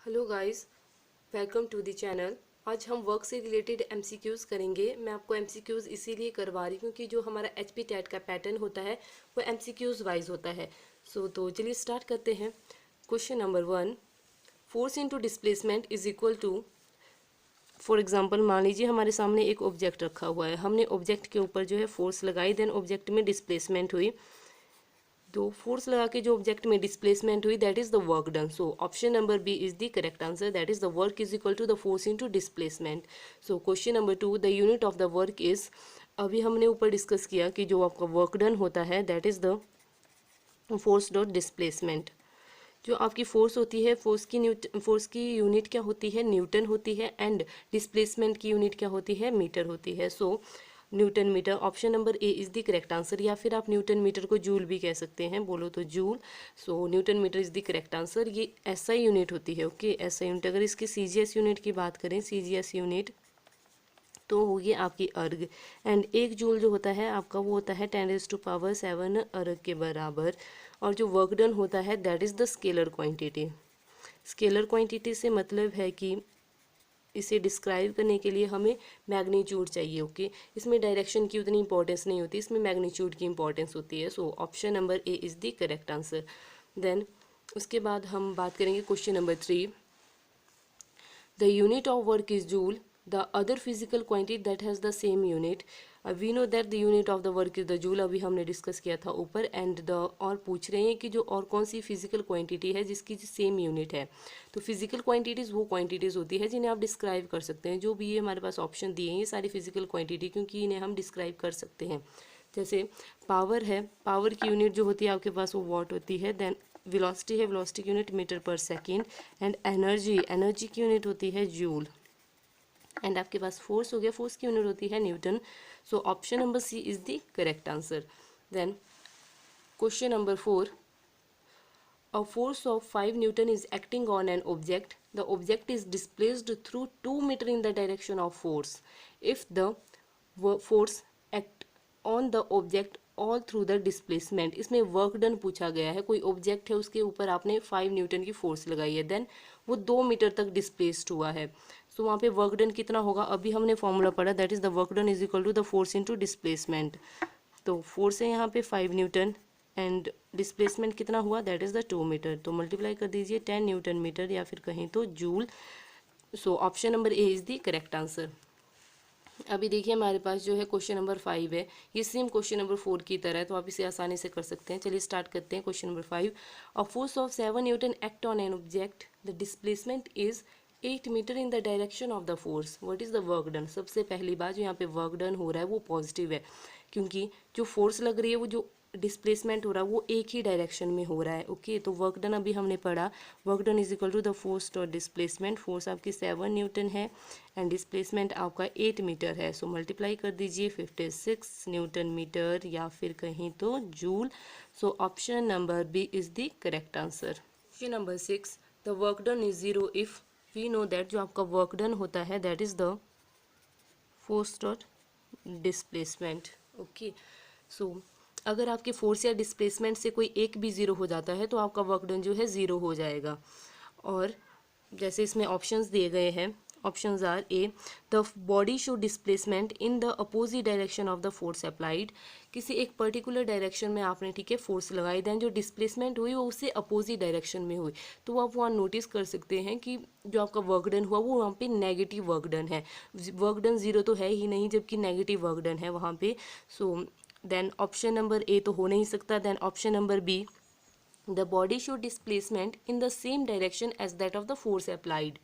Hello guys, welcome to the channel. आज हम work से रिलेटेड एमसीक्यूज़ करेंगे। मैं आपको एमसीक्यूज़ इसीलिए करवा रही हूँ कि जो हमारा एचपी टेट का पैटर्न होता है वो एमसीक्यूज़ वाइज होता है। तो चलिए स्टार्ट करते हैं। Question number 1, force into displacement is equal to. For example मान लीजिए हमारे सामने एक ऑब्जेक्ट रखा हुआ है, हमने ऑब्जेक्ट के ऊपर जो है फोर्स लगाई, देन ऑब्जेक्ट में डिस्प्लेसमेंट हुई। तो फोर्स लगा के जो ऑब्जेक्ट में डिस्प्लेसमेंट हुई that is the work done. So option number B is the correct answer, that is the work is equal to the force into displacement. So question number 2, the unit of the work is. अभी हमने ऊपर discuss किया कि जो आपका work done होता है that is the force dot displacement. जो आपकी फोर्स होती है, फोर्स की यूनिट क्या होती है, न्यूटन होती है, एंड डिस्प्लेसमेंट की यूनिट क्या होती है, मीटर होती है। So newton metre, option number A is the correct answer, या फिर आप न्यूटन मीटर को जूल भी कह सकते हैं, बोलो तो joule. So newton metre is the correct answer. ये एसआई यूनिट होती है। Okay, SI unit. अगर इसकी सीजीएस यूनिट की बात करें, सीजीएस यूनिट तो होगी आपकी अर्ग, एंड एक जूल जो होता है आपका वो होता है 10⁻⁷ अर्ग के बराबर। और जो वर्क डन होता है that is the scalar quantity. Scalar quantity से मतलब है कि इसे डिस्क्राइब करने के लिए हमें मैग्नीट्यूड चाहिए। ओके, इसमें डायरेक्शन की उतनी इंपॉर्टेंस नहीं होती, इसमें मैग्नीट्यूड की इंपॉर्टेंस होती है। So option number A is the correct answer. Then उसके बाद हम बात करेंगे question number 3, the unit of work is joule. The other physical quantity that has the same unit. We know that the unit of the work is the joule. अभी हमने discuss किया था ऊपर। एंड द और पूछ रहे हैं कि जो और कौन सी फिजिकल क्वांटिटी है जिसकी सेम यूनिट है। तो फिजिकल क्वांटिटीज़ वो क्वांटिटीज़ होती है जिन्हें आप डिस्क्राइब कर सकते हैं। जो भी ये हमारे पास ऑप्शन दिए हैं ये सारी फिजिकल क्वांटिटी, क्योंकि इन्हें हम डिस्क्राइब कर सकते हैं। जैसे पावर है, पावर की यूनिट जो होती है आपके पास वो वॉट होती है। देन वेलोसिटी है, वेलोसिटी की यूनिट मीटर पर सेकेंड। एंड एनर्जी, एनर्जी की यूनिट होती है जूल। एंड आपके पास फोर्स हो गया, फोर्स की यूनिट होती है newton. So option number C is the correct answer. Then question number 4, a force of 5 Newton is acting on an object. The object is displaced through 2 meter in the direction of force. If the force act on the object all through the displacement, इसमें work done पूछा गया है। कोई object है उसके ऊपर आपने 5 Newton की फोर्स लगाई है, देन वो 2 मीटर तक डिस्प्लेस्ड हुआ है। सो वहाँ पे वर्क डन कितना होगा, अभी हमने फॉर्मूला पढ़ा, that is the work done is equal to the force into displacement. तो फोर्स है यहाँ पे 5 न्यूटन एंड डिस्प्लेसमेंट कितना हुआ, दैट इज द 2 मीटर। तो मल्टीप्लाई कर दीजिए 10 न्यूटन मीटर या फिर कहीं तो joule. So option number A is the correct answer. अभी देखिए हमारे पास जो है क्वेश्चन नंबर 5 है, ये सेम क्वेश्चन नंबर 4 की तरह है, तो आप इसे आसानी से कर सकते हैं। चलिए स्टार्ट करते हैं। Question number 5, a force of 7 newton act on an object, the displacement is 8 metre in the direction of the force, what is the work done. सबसे पहली बात जो यहाँ पे वर्क डन हो रहा है वो पॉजिटिव है, क्योंकि जो फोर्स लग रही है वो जो डिस्प्लेसमेंट हो रहा है वो एक ही डायरेक्शन में हो रहा है। ओके, तो वर्क डन अभी हमने पढ़ा, work done is equal to the force dot displacement. Force आपकी 7 न्यूटन है एंड डिस्प्लेसमेंट आपका 8 मीटर है। सो मल्टीप्लाई कर दीजिए 56 न्यूटन मीटर या फिर कहीं तो joule. So option number B is the correct answer. Question number 6, the work done is zero if we know that. जो आपका वर्क डन होता है that is the force dot displacement. Okay, so अगर आपके फोर्स या displacement से कोई एक भी ज़ीरो हो जाता है तो आपका वर्क डन जो है ज़ीरो हो जाएगा। और जैसे इसमें ऑप्शंस दिए गए हैं, options are A, the body show displacement in the opposite direction of the force applied. किसी एक पर्टिकुलर डायरेक्शन में आपने ठीक है फोर्स लगाई, देन जो डिस्प्लेसमेंट हुई वो उससे अपोजिट डायरेक्शन में हुई, तो आप वहाँ नोटिस कर सकते हैं कि जो आपका वर्क डन हुआ वो वहाँ पे नेगेटिव वर्क डन है। वर्क डन जीरो तो है ही नहीं, जबकि नेगेटिव वर्क डन है वहाँ पे। So then option number A तो हो नहीं सकता। Then option number B, the body show displacement in the same direction as that of the force applied.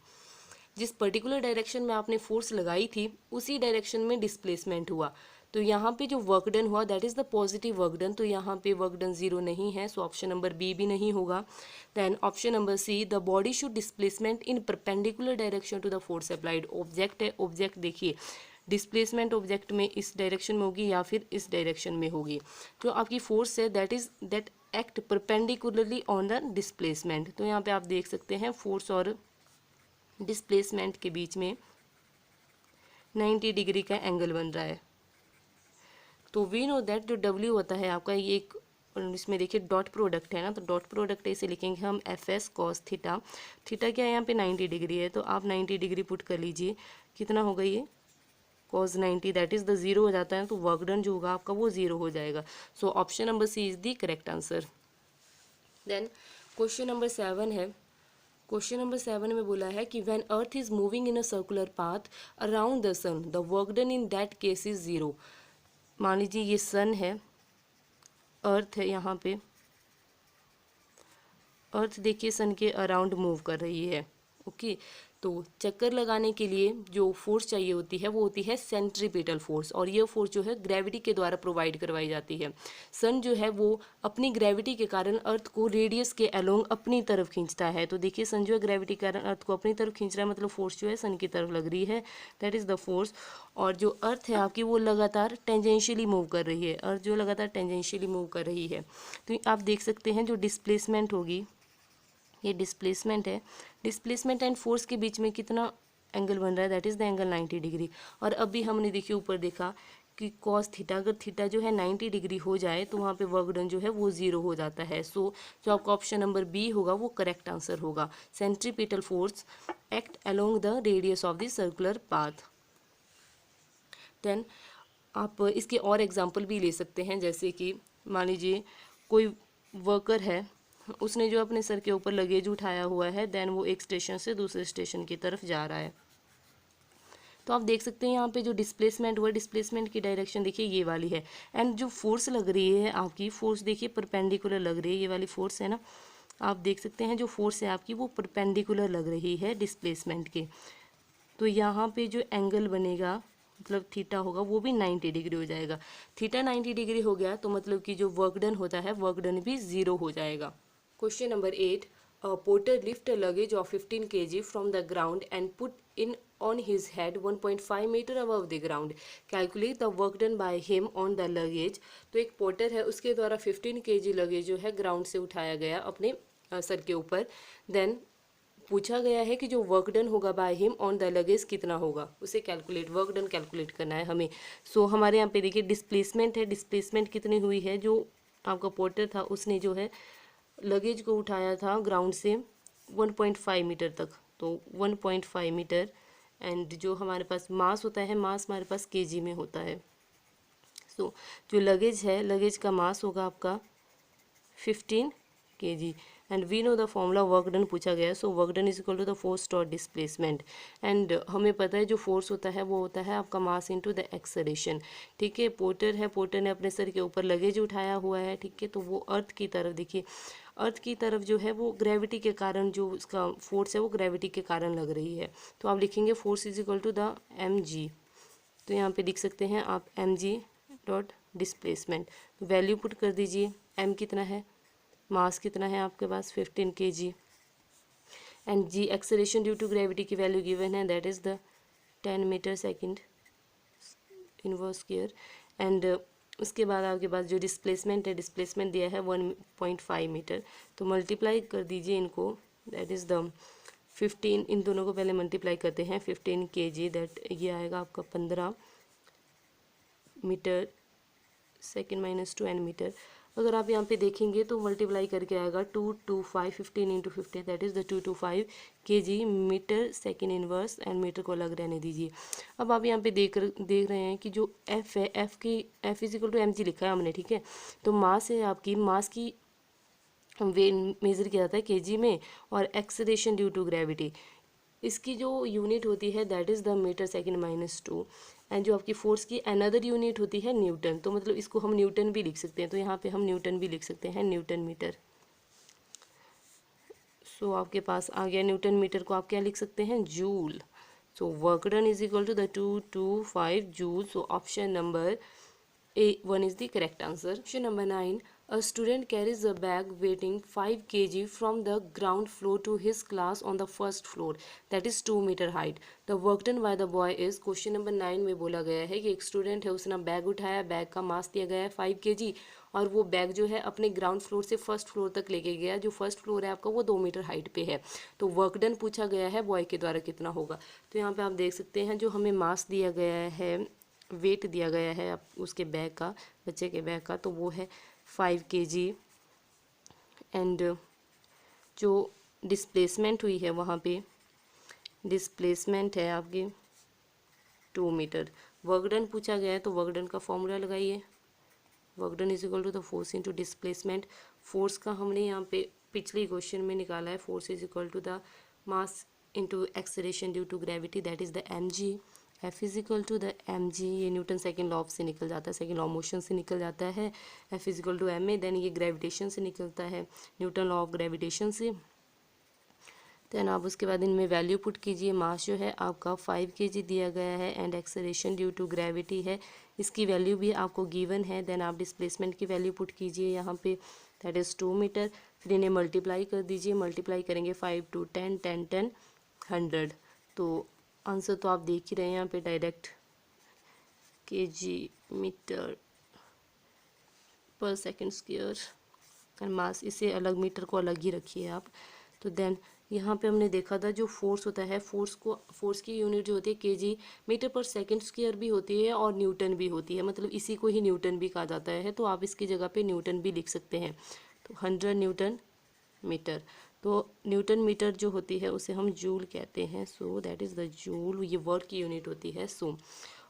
जिस पर्टिकुलर डायरेक्शन में आपने फोर्स लगाई थी उसी डायरेक्शन में डिस्प्लेसमेंट हुआ, तो यहाँ पे जो वर्क डन हुआ that is the positive work done, तो यहाँ पे वर्क डन जीरो नहीं है। सो ऑप्शन नंबर बी भी नहीं होगा। Then option number C, the body show displacement in perpendicular direction to the force applied. Object है, ऑब्जेक्ट देखिए डिस्प्लेसमेंट ऑब्जेक्ट में इस डायरेक्शन में होगी या फिर इस डायरेक्शन में होगी। जो आपकी फोर्स है that act perpendicularly on the displacement. तो यहाँ पे आप देख सकते हैं फोर्स और डिस्प्लेसमेंट के बीच में 90 डिग्री का एंगल बन रहा है। तो वी नो दैट जो डब्ल्यू होता है आपका, ये एक और इसमें देखिए डॉट प्रोडक्ट है ना, तो डॉट प्रोडक्ट ऐसे लिखेंगे हम F S cos theta. Theta क्या है यहाँ पे 90 डिग्री है, तो आप 90 डिग्री पुट कर लीजिए। कितना होगा ये cos 90, that is the zero हो जाता है, तो वर्क डन जो होगा आपका वो ज़ीरो हो जाएगा। So option number C is the correct answer. Then question number 7 है। क्वेश्चन नंबर 7 में बोला है कि when earth is moving in a circular path around the sun the work done in that case is zero. मान लीजिए ये सन है, अर्थ है, यहाँ पे अर्थ देखिए सन के अराउंड मूव कर रही है। ओके, तो चक्कर लगाने के लिए जो फोर्स चाहिए होती है वो होती है सेंट्रीपिटल फोर्स, और ये फोर्स जो है ग्रेविटी के द्वारा प्रोवाइड करवाई जाती है। सन जो है वो अपनी ग्रेविटी के कारण अर्थ को रेडियस के अलोंग अपनी तरफ खींचता है। तो देखिए सन जो है ग्रेविटी के कारण अर्थ को अपनी तरफ खींच रहा है, मतलब फोर्स जो है सन की तरफ लग रही है, दैट इज़ द फोर्स। और जो अर्थ है आपकी वो लगातार टेंजेंशियली मूव कर रही है, अर्थ जो लगातार टेंजेंशियली मूव कर रही है। तो आप देख सकते हैं जो डिस्प्लेसमेंट होगी, ये डिस्प्लेसमेंट है, डिस्प्लेसमेंट एंड फोर्स के बीच में कितना एंगल बन रहा है, that is the angle 90 degree. और अभी हमने देखिए ऊपर देखा कि कॉस थीटा, अगर थीटा जो है 90 डिग्री हो जाए तो वहाँ पे वर्क डन जो है वो ज़ीरो हो जाता है। सो जो आपका ऑप्शन नंबर बी होगा वो करेक्ट आंसर होगा। Centripetal force act along the radius of the circular path. Then आप इसके और एग्जाम्पल भी ले सकते हैं, जैसे कि मान लीजिए कोई वर्कर है, उसने जो अपने सर के ऊपर लगेज उठाया हुआ है, देन वो एक स्टेशन से दूसरे स्टेशन की तरफ जा रहा है। तो आप देख सकते हैं यहाँ पे जो डिस्प्लेसमेंट हुआ, डिस्प्लेसमेंट की डायरेक्शन देखिए ये वाली है, एंड जो फोर्स लग रही है आपकी, फोर्स देखिए परपेंडिकुलर लग रही है, ये वाली फोर्स है ना, आप देख सकते हैं जो फोर्स है आपकी वो परपेंडिकुलर लग रही है डिस्प्लेसमेंट के। तो यहाँ पे जो एंगल बनेगा, मतलब थीटा होगा, वो भी 90 डिग्री हो जाएगा। थीटा 90 डिग्री हो गया तो मतलब कि जो वर्क डन होता है वर्क डन भी ज़ीरो हो जाएगा। Question number 8, a porter lift a luggage of 15 kg from the ground and put in on his head 1.5 meter above the ground. Calculate the work done by him on the luggage. तो एक porter है, उसके द्वारा 15 kg luggage जो है ground से उठाया गया अपने सर के ऊपर। देन पूछा गया है कि जो वर्क डन होगा by him on the luggage कितना होगा, उसे कैलकुलेट, वर्क डन कैलकुलेट करना है हमें। सो हमारे यहाँ पे देखिए डिस्प्लेसमेंट है, डिस्प्लेसमेंट कितनी हुई है, जो आपका पोर्टर था उसने जो है लगेज को उठाया था ग्राउंड से 1.5 मीटर तक, तो 1.5 मीटर। एंड जो हमारे पास मास होता है, मास हमारे पास केजी में होता है। सो जो लगेज है, लगेज का मास होगा आपका 15 kg, and we know the formula work done पूछा गया है। So work done is equal to the force dot displacement, and हमें पता है जो फोर्स होता है वो होता है आपका मास इनटू द एक्सेलरेशन। ठीक है, पोर्टर है, पोर्टर ने अपने सर के ऊपर लगेज उठाया हुआ है, ठीक है, तो वो अर्थ की तरफ, देखिए अर्थ की तरफ जो है वो ग्रेविटी के कारण, जो उसका फोर्स है वो ग्रेविटी के कारण लग रही है। तो आप लिखेंगे force is equal to the M G. तो यहाँ पे लिख सकते हैं आप M G dot displacement, value put कर दीजिए। एम कितना है, मास कितना है आपके पास 15 kg, and G acceleration due to gravity की वैल्यू गिवन है, that is the 10 metre second inverse square. And उसके बाद आपके पास जो डिस्प्लेसमेंट है, डिस्प्लेसमेंट दिया है 1.5 मीटर, तो मल्टीप्लाई कर दीजिए इनको, दैट इज़ द 15, इन दोनों को पहले मल्टीप्लाई करते हैं, 15 kg, दैट ये आएगा आपका 15 मीटर सेकेंड माइनस 2 मीटर। अगर आप यहाँ पे देखेंगे तो मल्टीप्लाई करके आएगा 225, 15 into 50, that is the 225 kg metre second inverse, and metre को अलग रहने दीजिए। अब आप यहाँ पे देख रहे हैं कि जो एफ है, F is equal to M G लिखा है हमने, ठीक है, तो मास है आपकी, मास की वे मेज़र किया जाता है केजी में, और एक्सेलरेशन ड्यू टू ग्रेविटी, इसकी जो यूनिट होती है that is the metre second minus 2, and जो आपकी फोर्स की अनदर यूनिट होती है न्यूटन, तो मतलब इसको हम न्यूटन भी लिख सकते हैं, तो यहाँ पे हम न्यूटन भी लिख सकते हैं, न्यूटन मीटर। सो आपके पास आ गया न्यूटन मीटर को आप क्या लिख सकते हैं, joule. So work done is equal to the 225 joule. So option number A1 is the correct answer. Question number 9. A student carries a bag weighing 5 kg from the ground floor to his class on the first floor, that is 2 meter height. The work done by the boy is, question number 9 में बोला गया है कि एक student है, उसने bag उठाया, bag का मास दिया गया है 5 kg, और वो बैग जो है अपने ग्राउंड फ्लोर से फर्स्ट फ्लोर तक लेके गया, जो फर्स्ट फ्लोर है आपका वो 2 मीटर हाइट पे है। तो वर्क डन पूछा गया है बॉय के द्वारा कितना होगा। तो यहाँ पे आप देख सकते हैं जो हमें मास दिया गया है, वेट दिया गया है उसके बैग का, बच्चे के बैग का, तो वो है 5 kg एंड जो डिस्प्लेसमेंट हुई है वहाँ पे डिस्प्लेसमेंट है आपकी 2 मीटर। वर्क डन पूछा गया है तो वर्क डन का फॉर्मूला लगाइए। Work done is equal to the force into displacement. Force का हमने यहाँ पे पिछले क्वेश्चन में निकाला है, force is equal to the mass into acceleration due to gravity, that is the mg। F is equal to the mg, ये Newton second law से निकल जाता है, सेकेंड लॉ मोशन से निकल जाता है। F is equal to ma, then ये ग्रेविटेशन से निकलता है, न्यूटन लॉ ऑफ ग्रेविटेशन से। देन आप उसके बाद इनमें वैल्यू पुट कीजिए। मास जो है आपका 5 kg दिया गया है and acceleration due to gravity है, इसकी वैल्यू भी आपको गिवन है। देन आप डिस्प्लेसमेंट की वैल्यू पुट कीजिए यहाँ पे, दैट इज़ 2 मीटर। फिर इन्हें मल्टीप्लाई कर दीजिए, मल्टीप्लाई करेंगे 5 टू 10, 10 10 100। तो आंसर तो आप देख ही रहे हैं यहाँ पे डायरेक्ट, kg मीटर पर सेकेंड स्क्वायर एंड मास, इसे अलग, मीटर को अलग ही रखिए आप। तो देन यहाँ पे हमने देखा था जो फोर्स होता है, फोर्स की यूनिट जो होती है केजी मीटर पर सेकंड स्क्वायर भी होती है और न्यूटन भी होती है, मतलब इसी को ही न्यूटन भी कहा जाता है, तो आप इसकी जगह पे न्यूटन भी लिख सकते हैं। तो 100 न्यूटन मीटर। तो न्यूटन मीटर जो होती है उसे हम जूल कहते हैं, so that is the joule, ये वर्क की यूनिट होती है। So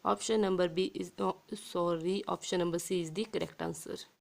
option number B is option number C is the correct answer.